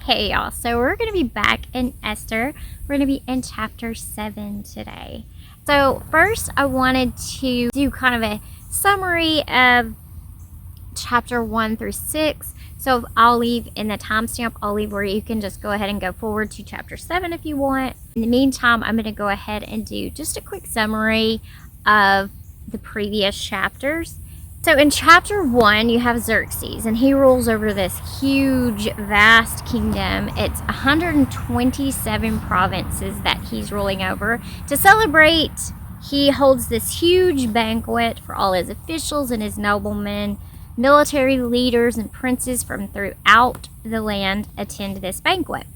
Hey y'all, so we're going to be back in Esther. We're going to be in chapter 7 today. So first I wanted to do kind of a summary of chapter 1 through 6. So I'll leave in the timestamp, I'll leave where you can just go ahead and go forward to chapter 7 if you want. In the meantime, I'm going to go ahead and do just a quick summary of the previous chapters. So in chapter 1, you have Xerxes, and he rules over this huge, vast kingdom. It's 127 provinces that he's ruling over. To celebrate, he holds this huge banquet for all his officials and his noblemen. Military leaders and princes from throughout the land attend this banquet.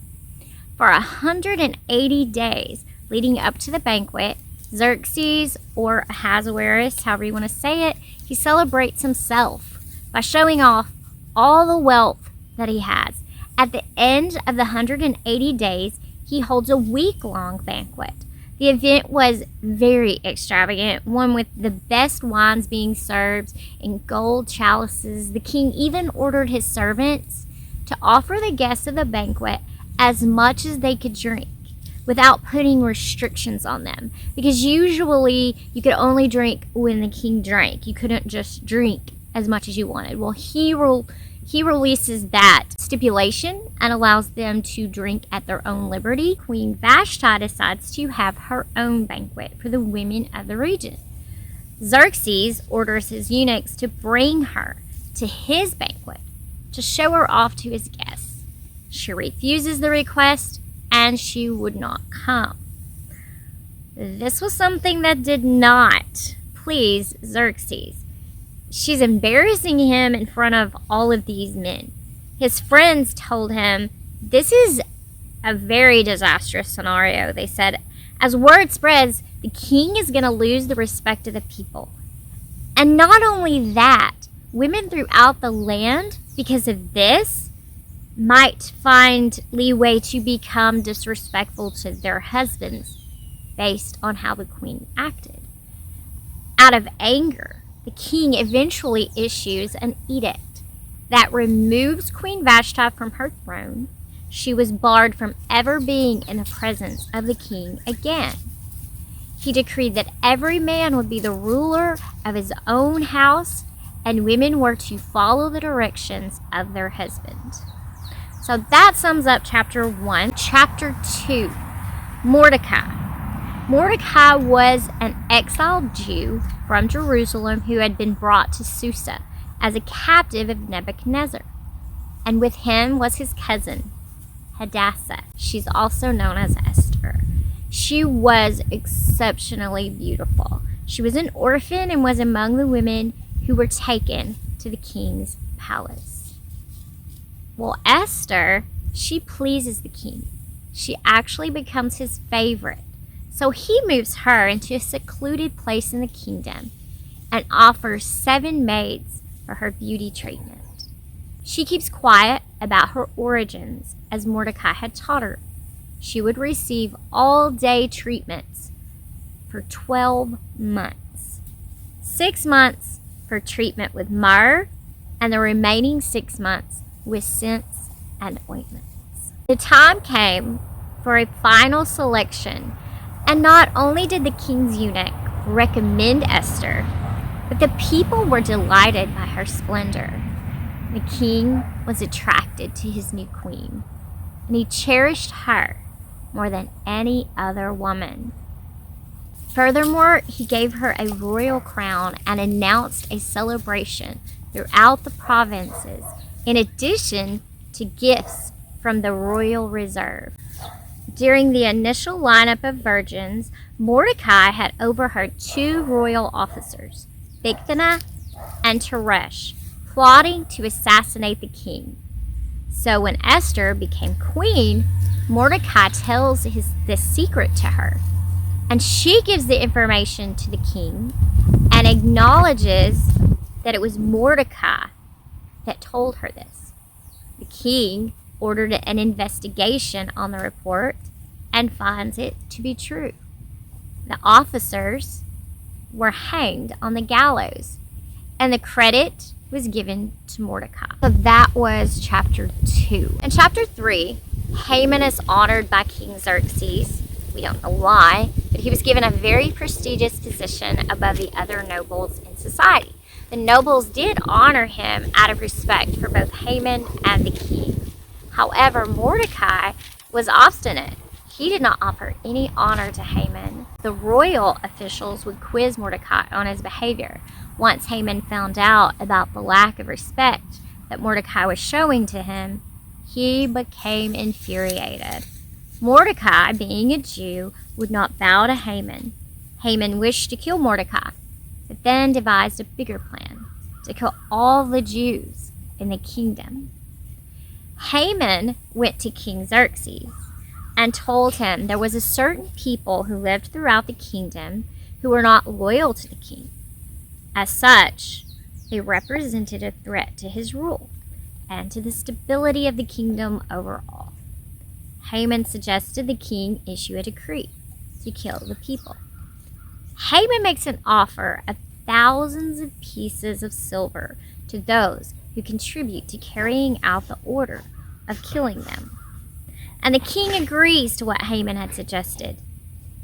For 180 days leading up to the banquet, Xerxes, or Ahasuerus, however you want to say it, he celebrates himself by showing off all the wealth that he has. At the end of the 180 days, he holds a week-long banquet. The event was very extravagant, one with the best wines being served in gold chalices. The king even ordered his servants to offer the guests of the banquet as much as they could drink, without putting restrictions on them. Because usually you could only drink when the king drank. You couldn't just drink as much as you wanted. Well, he releases that stipulation and allows them to drink at their own liberty. Queen Vashti decides to have her own banquet for the women of the region. Xerxes orders his eunuchs to bring her to his banquet to show her off to his guests. She refuses the request, and she would not come. This was something that did not please Xerxes. She's embarrassing him in front of all of these men. His friends told him, this is a very disastrous scenario. They said, as word spreads, the king is going to lose the respect of the people. And not only that, women throughout the land, because of this, might find leeway to become disrespectful to their husbands based on how the queen acted. Out of anger, the king eventually issues an edict that removes Queen Vashti from her throne. She was barred from ever being in the presence of the king again. He decreed that every man would be the ruler of his own house, and women were to follow the directions of their husband. So that sums up chapter 1. Chapter 2, Mordecai. Mordecai was an exiled Jew from Jerusalem who had been brought to Susa as a captive of Nebuchadnezzar. And with him was his cousin, Hadassah. She's also known as Esther. She was exceptionally beautiful. She was an orphan and was among the women who were taken to the king's palace. Well, Esther, she pleases the king. She actually becomes his favorite. So he moves her into a secluded place in the kingdom and offers 7 maids for her beauty treatment. She keeps quiet about her origins, as Mordecai had taught her. She would receive all-day treatments for 12 months. 6 months for treatment with myrrh, and the remaining 6 months with scents and ointments. The time came for a final selection, and not only did the king's eunuch recommend Esther, but the people were delighted by her splendor. The king was attracted to his new queen, and he cherished her more than any other woman. Furthermore, he gave her a royal crown and announced a celebration throughout the provinces, in addition to gifts from the royal reserve. During the initial lineup of virgins, Mordecai had overheard 2 royal officers, Bigthana and Teresh, plotting to assassinate the king. So when Esther became queen, Mordecai tells this secret to her, and she gives the information to the king and acknowledges that it was Mordecai that told her this. The king ordered an investigation on the report and finds it to be true. The officers were hanged on the gallows, and the credit was given to Mordecai. So that was chapter 2. In chapter 3, Haman is honored by King Xerxes. We don't know why, but he was given a very prestigious position above the other nobles in society. The nobles did honor him out of respect for both Haman and the king. However, Mordecai was obstinate. He did not offer any honor to Haman. The royal officials would quiz Mordecai on his behavior. Once Haman found out about the lack of respect that Mordecai was showing to him, he became infuriated. Mordecai, being a Jew, would not bow to Haman. Haman wished to kill Mordecai, but then devised a bigger plan to kill all the Jews in the kingdom. Haman went to King Xerxes and told him there was a certain people who lived throughout the kingdom who were not loyal to the king. As such, they represented a threat to his rule and to the stability of the kingdom overall. Haman suggested the king issue a decree to kill the people. Haman makes an offer of thousands of pieces of silver to those who contribute to carrying out the order of killing them. And the king agrees to what Haman had suggested.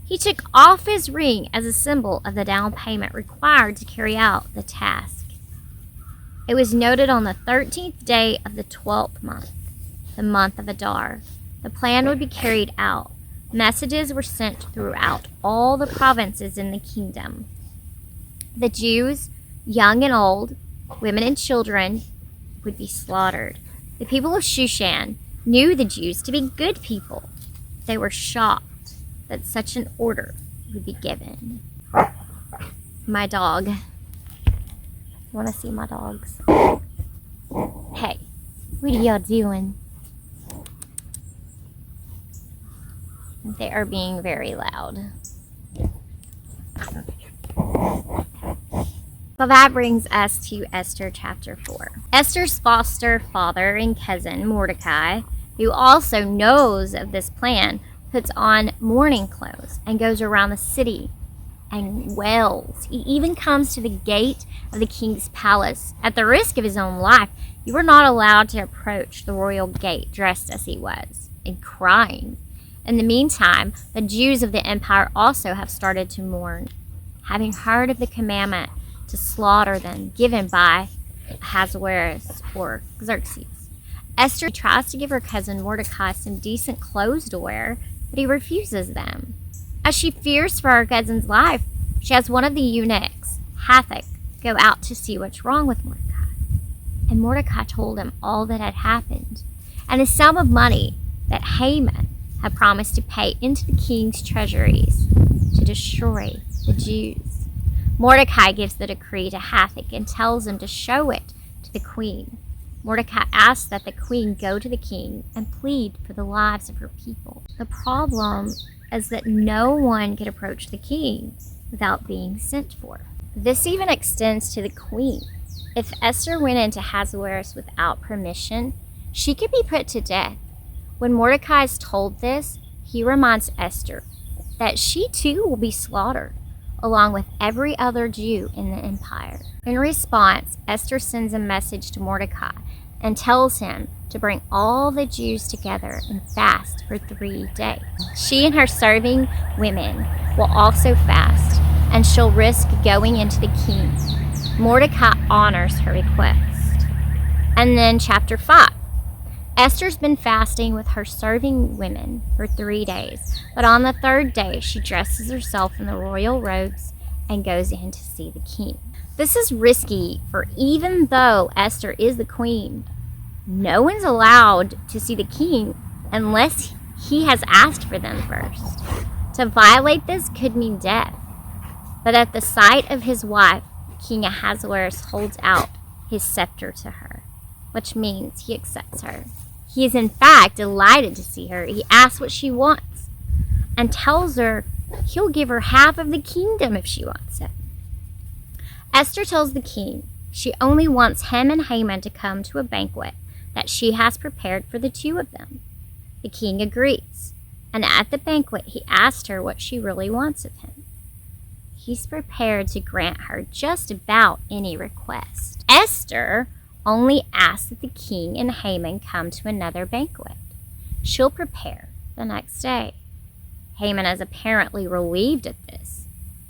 He took off his ring as a symbol of the down payment required to carry out the task. It was noted on the 13th day of the 12th month, the month of Adar. The plan would be carried out. Messages were sent throughout all the provinces in the kingdom. The Jews, young and old, women and children, would be slaughtered. The people of Shushan knew the Jews to be good people. They were shocked that such an order would be given. My dog. Want to see my dogs? Hey, what are y'all doing? They are being very loud. So that brings us to Esther chapter 4. Esther's foster father and cousin, Mordecai, who also knows of this plan, puts on mourning clothes and goes around the city and wails. He even comes to the gate of the king's palace. At the risk of his own life, you were not allowed to approach the royal gate dressed as he was and crying. In the meantime, the Jews of the empire also have started to mourn, having heard of the commandment to slaughter them given by Ahasuerus or Xerxes. Esther tries to give her cousin Mordecai some decent clothes to wear, but he refuses them. As she fears for her cousin's life, she has one of the eunuchs, Hathach, go out to see what's wrong with Mordecai. And Mordecai told him all that had happened, and the sum of money that Haman had promised to pay into the king's treasuries to destroy the Jews. Mordecai gives the decree to Hathach and tells him to show it to the queen. Mordecai asks that the queen go to the king and plead for the lives of her people. The problem is that no one could approach the king without being sent for. This even extends to the queen. If Esther went into Ahasuerus without permission, she could be put to death. When Mordecai is told this, he reminds Esther that she too will be slaughtered, along with every other Jew in the empire. In response, Esther sends a message to Mordecai and tells him to bring all the Jews together and fast for 3 days. She and her serving women will also fast, and she'll risk going into the king. Mordecai honors her request. And then chapter 5. Esther's been fasting with her serving women for 3 days, but on the 3rd day, she dresses herself in the royal robes and goes in to see the king. This is risky, for even though Esther is the queen, no one's allowed to see the king unless he has asked for them first. To violate this could mean death. But at the sight of his wife, King Ahasuerus holds out his scepter to her, which means he accepts her. He is in fact delighted to see her. He asks what she wants and tells her he'll give her half of the kingdom if she wants it. Esther tells the king she only wants him and Haman to come to a banquet that she has prepared for the two of them. The king agrees, and at the banquet he asked her what she really wants of him. he's prepared to grant her just about any request. Esther only asks that the king and Haman come to another banquet. She'll prepare the next day. Haman is apparently relieved at this,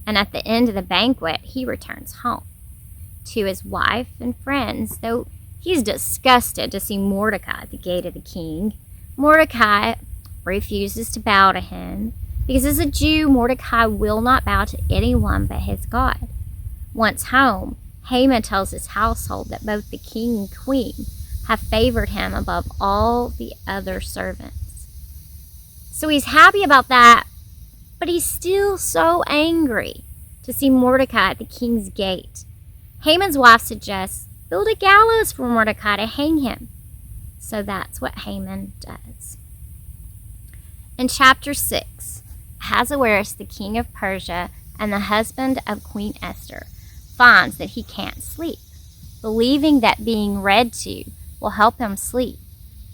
and at the end of the banquet, he returns home to his wife and friends, though he's disgusted to see Mordecai at the gate of the king. Mordecai refuses to bow to him, because as a Jew, Mordecai will not bow to anyone but his God. Once home, Haman tells his household that both the king and queen have favored him above all the other servants. So he's happy about that, but he's still so angry to see Mordecai at the king's gate. Haman's wife suggests build a gallows for Mordecai to hang him. So that's what Haman does. In chapter 6, Ahasuerus, the king of Persia and the husband of Queen Esther, finds that he can't sleep. Believing that being read to will help him sleep,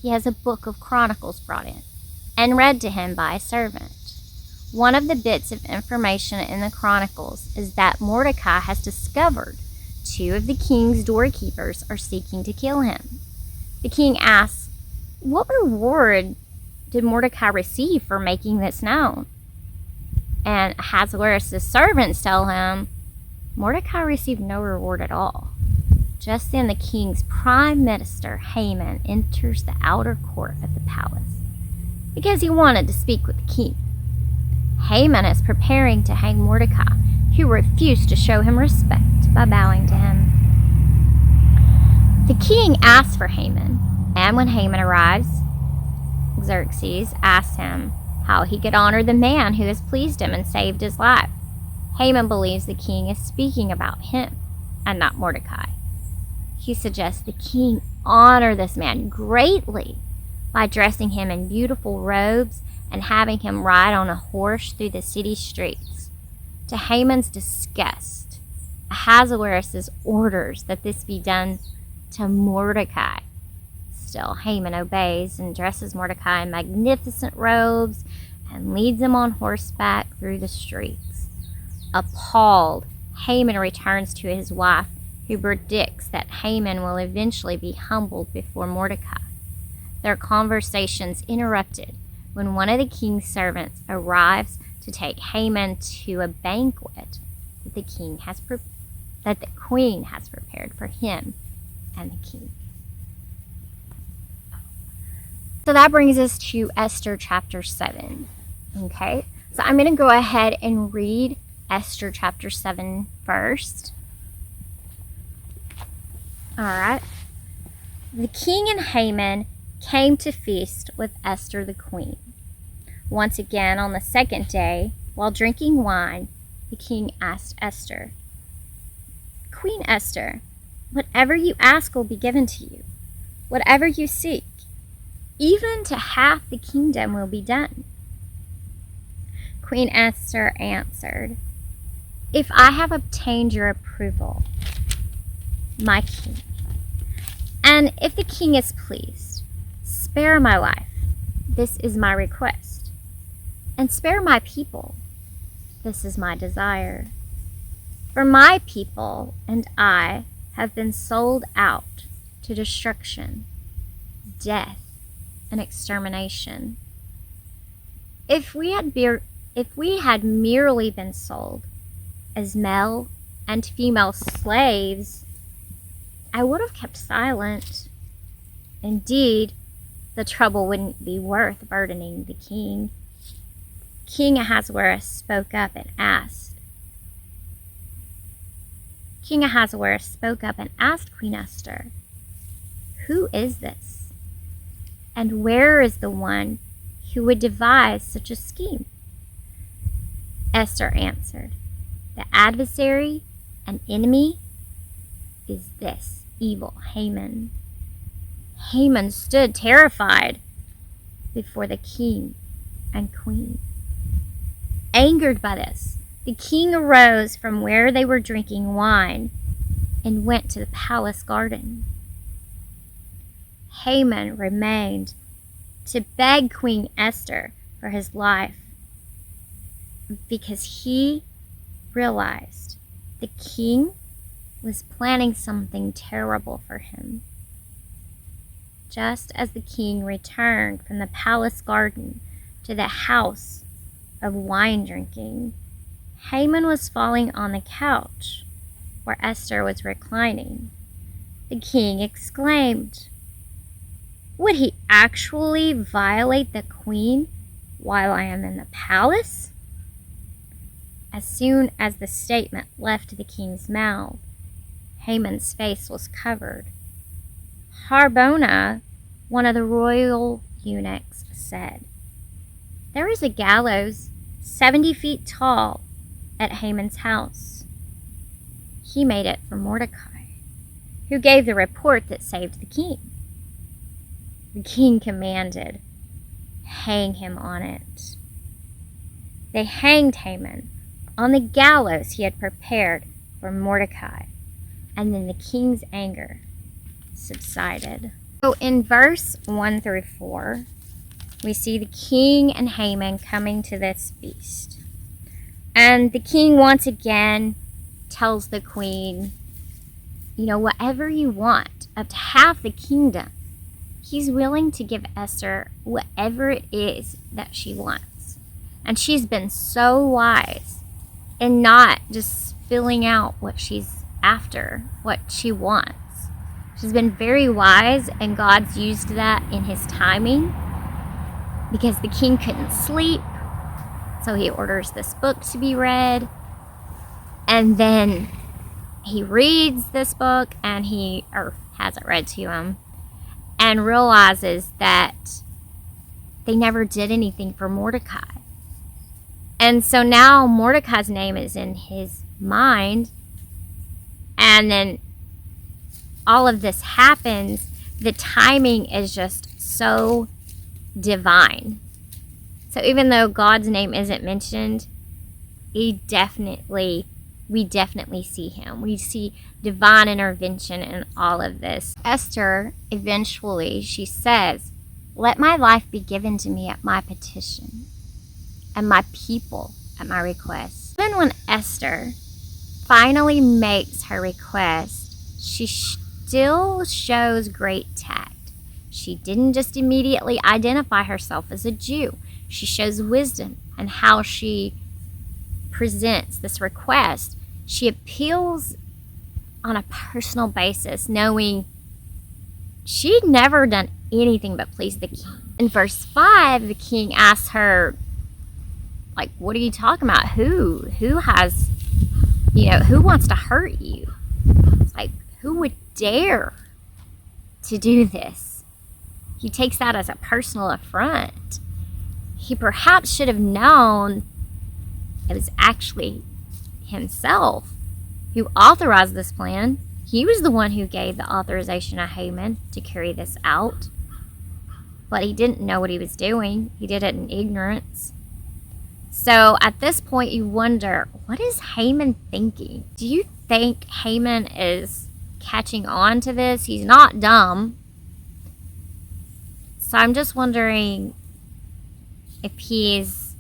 he has a book of chronicles brought in and read to him by a servant. One of the bits of information in the chronicles is that Mordecai has discovered 2 of the king's doorkeepers are seeking to kill him. The king asks, what reward did Mordecai receive for making this known? And Ahasuerus' servants tell him, Mordecai received no reward at all. Just then the king's prime minister, Haman, enters the outer court of the palace because he wanted to speak with the king. Haman is preparing to hang Mordecai, who refused to show him respect by bowing to him. The king asks for Haman, and when Haman arrives, Xerxes asks him how he could honor the man who has pleased him and saved his life. Haman believes the king is speaking about him and not Mordecai. He suggests the king honor this man greatly by dressing him in beautiful robes and having him ride on a horse through the city streets. To Haman's disgust, Ahasuerus orders that this be done to Mordecai. Still, Haman obeys and dresses Mordecai in magnificent robes and leads him on horseback through the streets. Appalled, Haman returns to his wife, who predicts that Haman will eventually be humbled before Mordecai. Their conversations interrupted when one of the king's servants arrives to take Haman to a banquet that the queen has prepared for him and the king. So that brings us to Esther chapter 7. Okay, so I'm going to go ahead and read Esther chapter 7 first. All right. The king and Haman came to feast with Esther the queen. Once again, on the second day, while drinking wine, the king asked Esther, Queen Esther, whatever you ask will be given to you. Whatever you seek, even to half the kingdom will be done. Queen Esther answered, If I have obtained your approval, my king, and if the king is pleased, spare my life, this is my request, and spare my people, this is my desire. For my people and I have been sold out to destruction, death, and extermination. If we had merely been sold as male and female slaves, I would have kept silent. Indeed, the trouble wouldn't be worth burdening the king. King Ahasuerus spoke up and asked Queen Esther, Who is this? And where is the one who would devise such a scheme? Esther answered, The adversary and enemy is this evil Haman. Haman stood terrified before the king and queen. Angered by this, the king arose from where they were drinking wine and went to the palace garden. Haman remained to beg Queen Esther for his life because he realized the king was planning something terrible for him. Just as the king returned from the palace garden to the house of wine drinking, Haman was falling on the couch where Esther was reclining. The king exclaimed, "Would he actually violate the queen while I am in the palace?" As soon as the statement left the king's mouth, Haman's face was covered. Harbona, one of the royal eunuchs, said, "There is a gallows 70 feet tall at Haman's house. He made it for Mordecai, who gave the report that saved the king." The king commanded, "Hang him on it." They hanged Haman on the gallows he had prepared for Mordecai, and then the king's anger subsided. So in verse 1 through 4, we see the king and Haman coming to this feast. And the king once again tells the queen, whatever you want, up to half the kingdom. He's willing to give Esther whatever it is that she wants. And she's been so wise in not just filling out what she's after, what she wants. She's been very wise, and God's used that in his timing because the king couldn't sleep. So he orders this book to be read. And then he reads this book and has it read to him and realizes that they never did anything for Mordecai. And so now Mordecai's name is in his mind. And then all of this happens. The timing is just so divine. So even though God's name isn't mentioned, we definitely see him. We see divine intervention in all of this. Esther, eventually, she says, "Let my life be given to me at my petition, and my people at my request." Even when Esther finally makes her request, she still shows great tact. She didn't just immediately identify herself as a Jew. She shows wisdom in how she presents this request. She appeals on a personal basis, knowing she'd never done anything but please the king. In verse 5, the king asks her, what are you talking about? Who has, who wants to hurt you? It's who would dare to do this? He takes that as a personal affront. He perhaps should have known it was actually himself who authorized this plan. He was the one who gave the authorization to Haman to carry this out. But he didn't know what he was doing. He did it in ignorance. So at this point, you wonder, what is Haman thinking? Do you think Haman is catching on to this? He's not dumb. So I'm just wondering if he's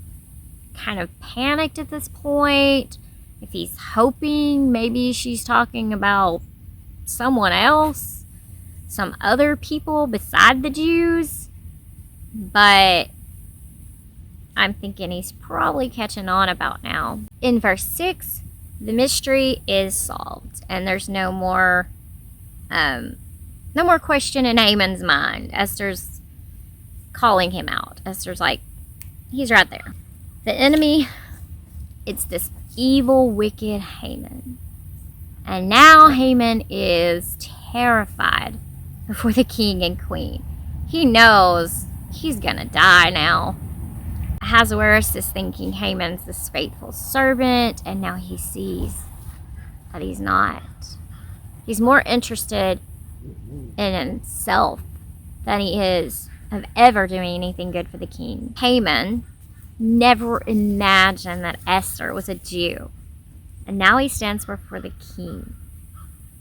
kind of panicked at this point, if he's hoping maybe she's talking about someone else, some other people beside the Jews. But I'm thinking he's probably catching on about now. In verse 6, the mystery is solved, and there's no more question in Haman's mind. Esther's calling him out. Esther's like, he's right there. The enemy, it's this evil, wicked Haman. And now Haman is terrified before the king and queen. He knows he's gonna die now. Ahasuerus is thinking Haman's this faithful servant, and now he sees that he's not. He's more interested in himself than he is of ever doing anything good for the king. Haman never imagined that Esther was a Jew, and now he stands before the king,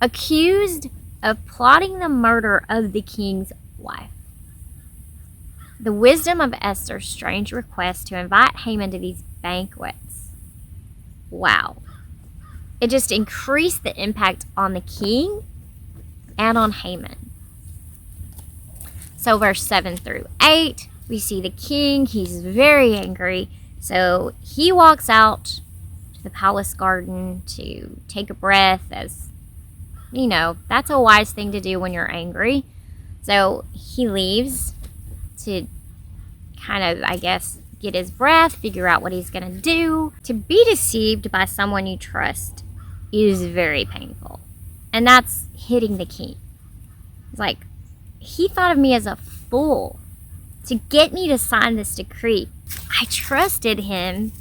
accused of plotting the murder of the king's wife. The wisdom of Esther's strange request to invite Haman to these banquets. Wow. it just increased the impact on the king and on Haman. So verse 7 through 8, we see the king. He's very angry. So he walks out to the palace garden to take a breath, as you know, that's a wise thing to do when you're angry. So he leaves to kind of, I guess, get his breath, figure out what he's going to do. To be deceived by someone you trust is very painful. And that's hitting the king. It's like, he thought of me as a fool to get me to sign this decree. I trusted him,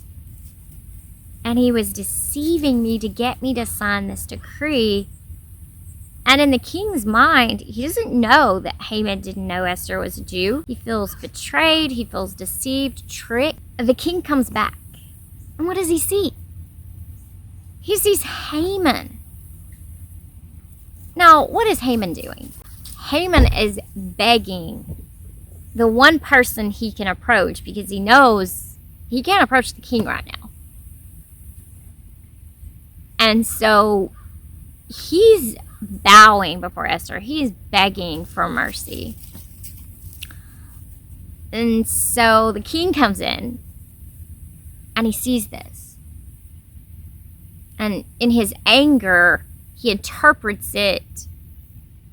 and he was deceiving me to get me to sign this decree. And in the king's mind, he doesn't know that Haman didn't know Esther was a Jew. He feels betrayed. He feels deceived, tricked. The king comes back. And what does he see? He sees Haman. Now, what is Haman doing? Haman is begging the one person he can approach, because he knows he can't approach the king right now. And so he's bowing before Esther. He's begging for mercy. And so the king comes in and he sees this. And in his anger, he interprets it,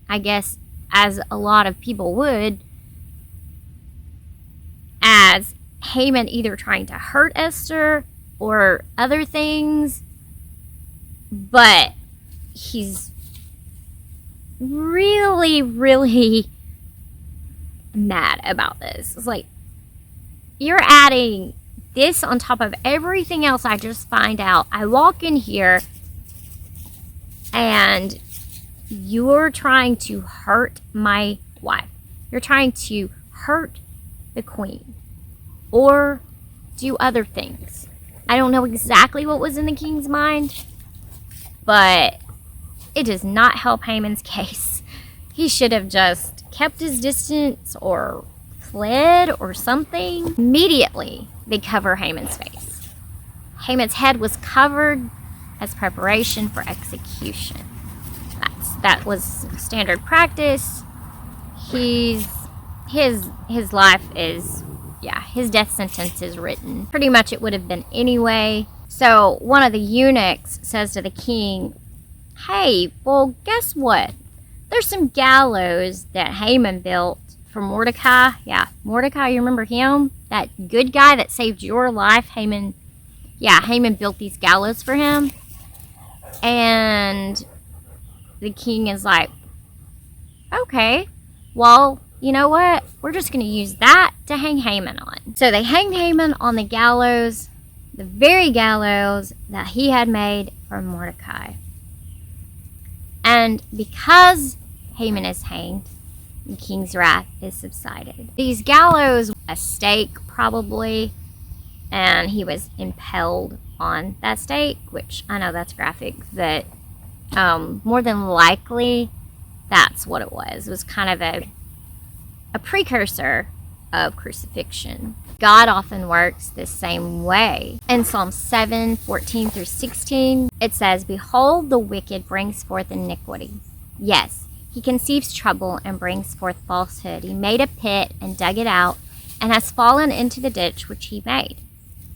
I guess, as a lot of people would, as Haman either trying to hurt Esther or other things. But he's really, really mad about this. It's like, you're adding this on top of everything else I just find out. I walk in here and you're trying to hurt my wife. You're trying to hurt the queen or do other things. I don't know exactly what was in the king's mind, but it does not help Haman's case. He should have just kept his distance or fled or something. Immediately, they cover Haman's face. Haman's head was covered as preparation for execution. That was standard practice. His life is, his death sentence is written. Pretty much it would have been anyway. So one of the eunuchs says to the king, hey, well, guess what? There's some gallows that Haman built for Mordecai. Yeah, Mordecai, you remember him? That good guy that saved your life. Haman built these gallows for him. And the king is like, okay, well, you know what? We're just going to use that to hang Haman on. So they hanged Haman on the gallows, the very gallows that he had made for Mordecai. And because Haman is hanged, the king's wrath is subsided. These gallows, a stake probably, and he was impaled on that stake, which I know that's graphic, but more than likely that's what it was. It was kind of a precursor of crucifixion. God often works the same way. In Psalm 7, 14 through 16, it says, behold, the wicked brings forth iniquity. Yes, he conceives trouble and brings forth falsehood. He made a pit and dug it out, and has fallen into the ditch which he made.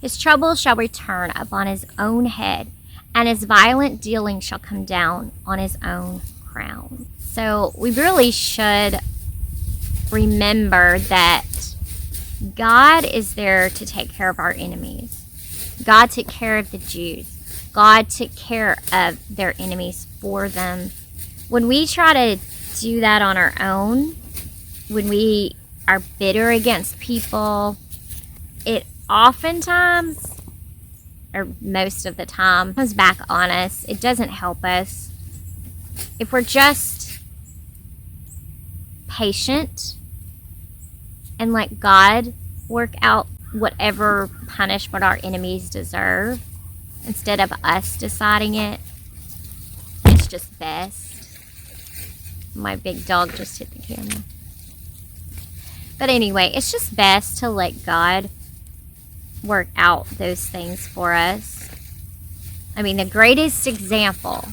His trouble shall return upon his own head, and his violent dealing shall come down on his own crown. So we really should remember that God is there to take care of our enemies. God took care of the Jews. God took care of their enemies for them. When we try to do that on our own, when we are bitter against people, it oftentimes, or most of the time, comes back on us. It doesn't help us. If we're just patient and let God work out whatever punishment our enemies deserve, instead of us deciding it, it's just best. My big dog just hit the camera. But anyway, it's just best to let God work out those things for us. I mean, the greatest example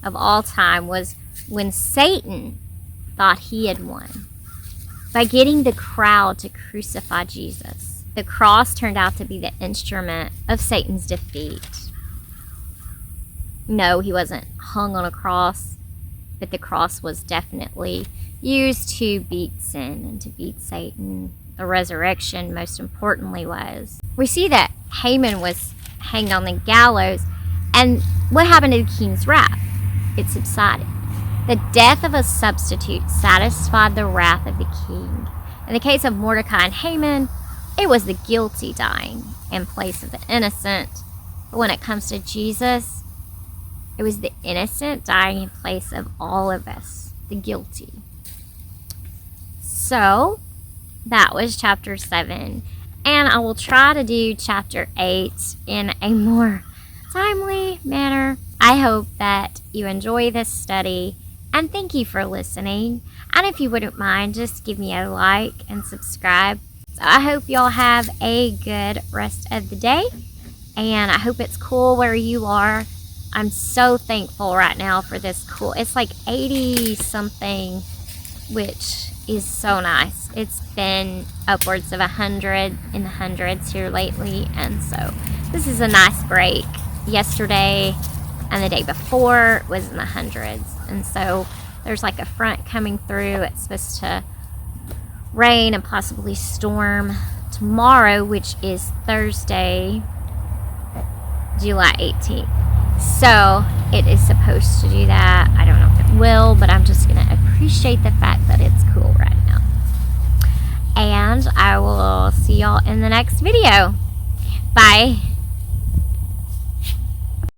of all time was when Satan thought he had won by getting the crowd to crucify Jesus. The cross turned out to be the instrument of Satan's defeat. No, he wasn't hung on a cross, but the cross was definitely used to beat sin and to beat Satan. The resurrection, most importantly, was. We see that Haman was hanged on the gallows, and what happened to the king's wrath? It subsided. The death of a substitute satisfied the wrath of the king. In the case of Mordecai and Haman, it was the guilty dying in place of the innocent. But when it comes to Jesus, it was the innocent dying in place of all of us, the guilty. So, that was chapter 7. And I will try to do chapter 8 in a more timely manner. I hope that you enjoy this study, and thank you for listening. And if you wouldn't mind, just give me a like and subscribe. So I hope y'all have a good rest of the day, and I hope it's cool where you are. I'm so thankful right now for this cool. It's like 80 something, which is so nice. It's been upwards of 100 in the hundreds here lately, and so this is a nice break. Yesterday and the day before was in the hundreds, and so there's like a front coming through. It's supposed to rain and possibly storm tomorrow, which is Thursday, July 18th. So it is supposed to do that. I don't know if it will, but I'm just going to appreciate the fact that it's cool right now. And I will see y'all in the next video. Bye.